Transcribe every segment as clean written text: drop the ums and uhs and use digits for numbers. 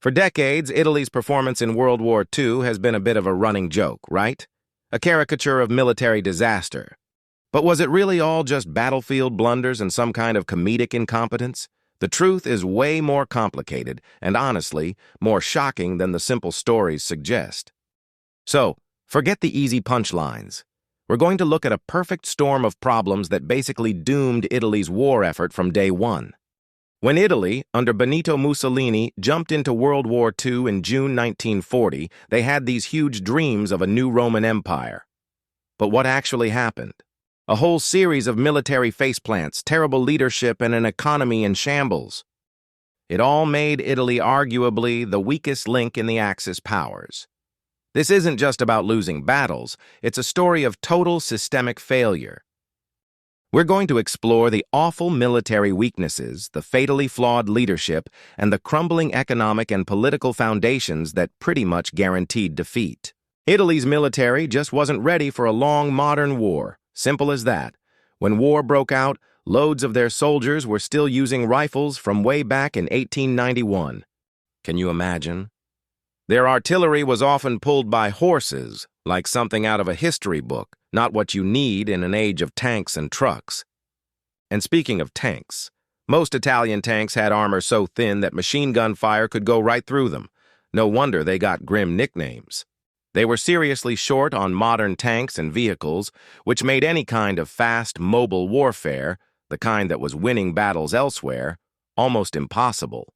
For decades, Italy's performance in World War II has been a bit of a running joke, right? A caricature of military disaster. But was it really all just battlefield blunders and some kind of comedic incompetence? The truth is way more complicated and, honestly, more shocking than the simple stories suggest. So, forget the easy punchlines. We're going to look at a perfect storm of problems that basically doomed Italy's war effort from day one. When Italy, under Benito Mussolini, jumped into World War II in June 1940, they had these huge dreams of a new Roman Empire. But what actually happened? A whole series of military faceplants, terrible leadership, and an economy in shambles. It all made Italy arguably the weakest link in the Axis powers. This isn't just about losing battles, it's a story of total systemic failure. We're going to explore the awful military weaknesses, the fatally flawed leadership, and the crumbling economic and political foundations that pretty much guaranteed defeat. Italy's military just wasn't ready for a long modern war. Simple as that. When war broke out, loads of their soldiers were still using rifles from way back in 1891. Can you imagine? Their artillery was often pulled by horses, like something out of a history book, not what you need in an age of tanks and trucks. And speaking of tanks, most Italian tanks had armor so thin that machine gun fire could go right through them. No wonder they got grim nicknames. They were seriously short on modern tanks and vehicles, which made any kind of fast, mobile warfare, the kind that was winning battles elsewhere, almost impossible.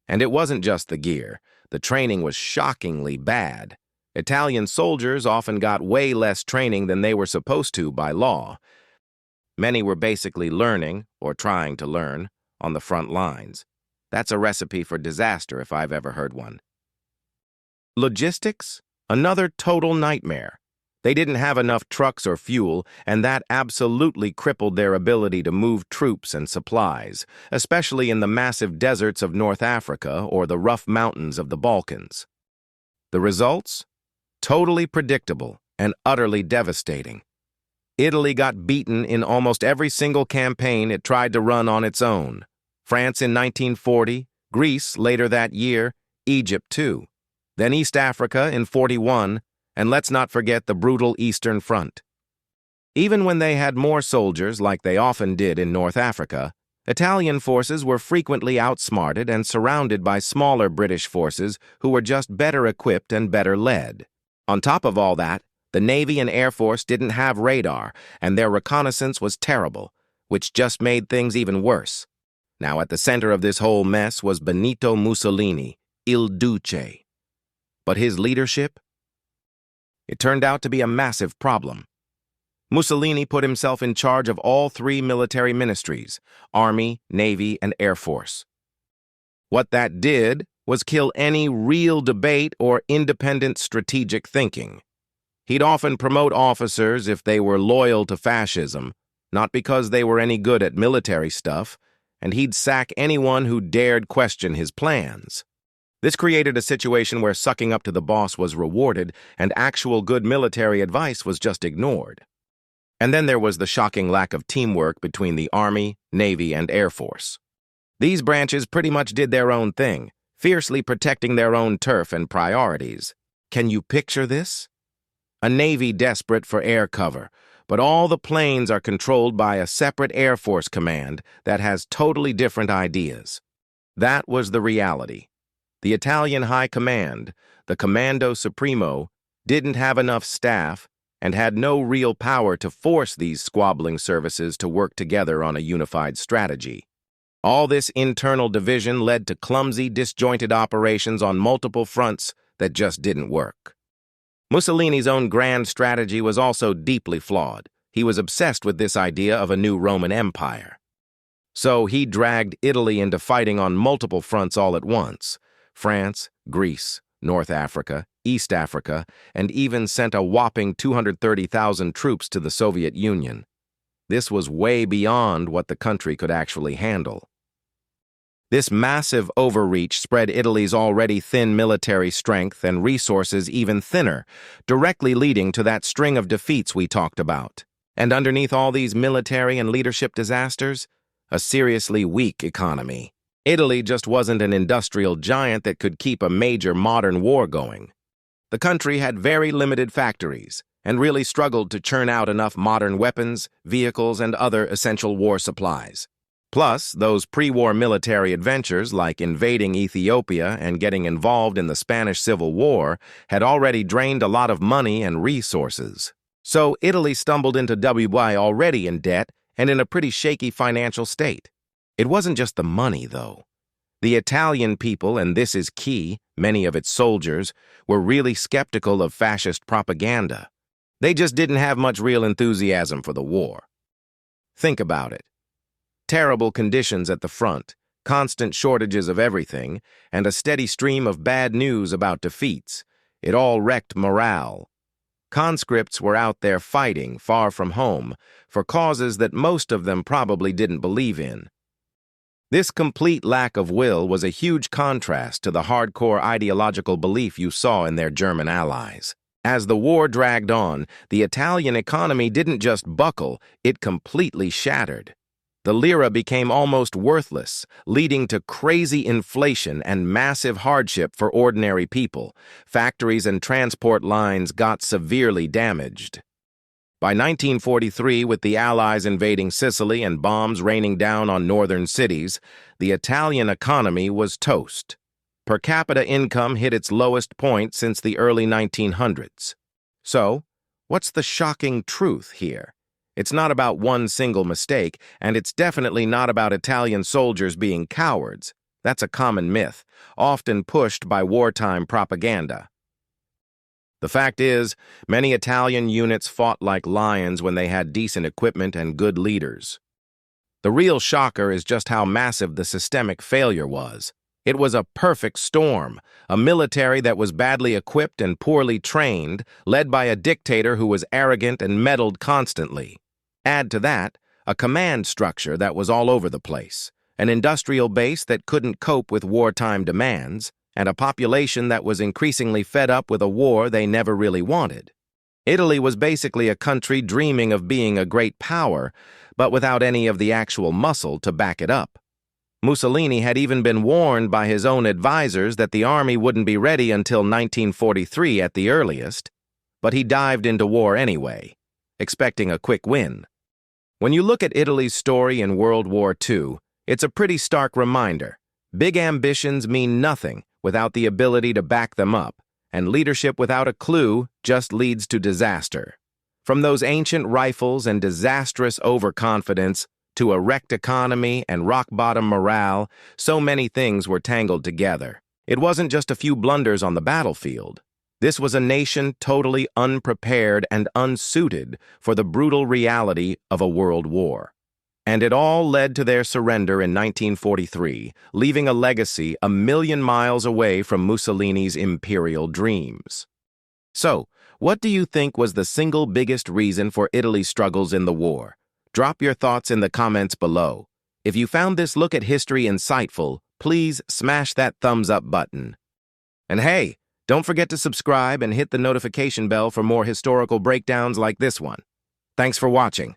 And it wasn't just the gear. The training was shockingly bad. Italian soldiers often got way less training than they were supposed to by law. Many were basically learning, or trying to learn, on the front lines. That's a recipe for disaster if I've ever heard one. Logistics? Another total nightmare. They didn't have enough trucks or fuel, and that absolutely crippled their ability to move troops and supplies, especially in the massive deserts of North Africa or the rough mountains of the Balkans. The results? Totally predictable and utterly devastating. Italy got beaten in almost every single campaign it tried to run on its own. France in 1940, Greece later that year, Egypt too. Then East Africa in 41, and let's not forget the brutal Eastern Front. Even when they had more soldiers, like they often did in North Africa, Italian forces were frequently outsmarted and surrounded by smaller British forces who were just better equipped and better led. On top of all that, the Navy and Air Force didn't have radar, and their reconnaissance was terrible, which just made things even worse. Now, at the center of this whole mess was Benito Mussolini, Il Duce. But his leadership? It turned out to be a massive problem. Mussolini put himself in charge of all three military ministries, Army, Navy, and Air Force. What that did was kill any real debate or independent strategic thinking. He'd often promote officers if they were loyal to fascism, not because they were any good at military stuff, and he'd sack anyone who dared question his plans. This created a situation where sucking up to the boss was rewarded and actual good military advice was just ignored. And then there was the shocking lack of teamwork between the Army, Navy, and Air Force. These branches pretty much did their own thing, fiercely protecting their own turf and priorities. Can you picture this? A Navy desperate for air cover, but all the planes are controlled by a separate Air Force command that has totally different ideas. That was the reality. The Italian High Command, the Comando Supremo, didn't have enough staff and had no real power to force these squabbling services to work together on a unified strategy. All this internal division led to clumsy, disjointed operations on multiple fronts that just didn't work. Mussolini's own grand strategy was also deeply flawed. He was obsessed with this idea of a new Roman Empire. So he dragged Italy into fighting on multiple fronts all at once. France, Greece, North Africa, East Africa, and even sent a whopping 230,000 troops to the Soviet Union. This was way beyond what the country could actually handle. This massive overreach spread Italy's already thin military strength and resources even thinner, directly leading to that string of defeats we talked about. And underneath all these military and leadership disasters, a seriously weak economy. Italy just wasn't an industrial giant that could keep a major modern war going. The country had very limited factories and really struggled to churn out enough modern weapons, vehicles, and other essential war supplies. Plus, those pre-war military adventures like invading Ethiopia and getting involved in the Spanish Civil War had already drained a lot of money and resources. So Italy stumbled into WWII already in debt and in a pretty shaky financial state. It wasn't just the money, though. The Italian people, and this is key, many of its soldiers, were really skeptical of fascist propaganda. They just didn't have much real enthusiasm for the war. Think about it. Terrible conditions at the front, constant shortages of everything, and a steady stream of bad news about defeats. It all wrecked morale. Conscripts were out there fighting, far from home, for causes that most of them probably didn't believe in. This complete lack of will was a huge contrast to the hardcore ideological belief you saw in their German allies. As the war dragged on, the Italian economy didn't just buckle, it completely shattered. The lira became almost worthless, leading to crazy inflation and massive hardship for ordinary people. Factories and transport lines got severely damaged. By 1943, with the Allies invading Sicily and bombs raining down on northern cities, the Italian economy was toast. Per capita income hit its lowest point since the early 1900s. So, what's the shocking truth here? It's not about one single mistake, and it's definitely not about Italian soldiers being cowards. That's a common myth, often pushed by wartime propaganda. The fact is, many Italian units fought like lions when they had decent equipment and good leaders. The real shocker is just how massive the systemic failure was. It was a perfect storm, a military that was badly equipped and poorly trained, led by a dictator who was arrogant and meddled constantly. Add to that, a command structure that was all over the place, an industrial base that couldn't cope with wartime demands, and a population that was increasingly fed up with a war they never really wanted. Italy was basically a country dreaming of being a great power, but without any of the actual muscle to back it up. Mussolini had even been warned by his own advisors that the army wouldn't be ready until 1943 at the earliest, but he dived into war anyway, expecting a quick win. When you look at Italy's story in World War II, it's a pretty stark reminder. Big ambitions mean nothing without the ability to back them up, and leadership without a clue just leads to disaster. From those ancient rifles and disastrous overconfidence to a wrecked economy and rock-bottom morale, so many things were tangled together. It wasn't just a few blunders on the battlefield. This was a nation totally unprepared and unsuited for the brutal reality of a world war. And it all led to their surrender in 1943, leaving a legacy a million miles away from Mussolini's imperial dreams. So, what do you think was the single biggest reason for Italy's struggles in the war? Drop your thoughts in the comments below. If you found this look at history insightful, please smash that thumbs up button. And hey, don't forget to subscribe and hit the notification bell for more historical breakdowns like this one. Thanks for watching.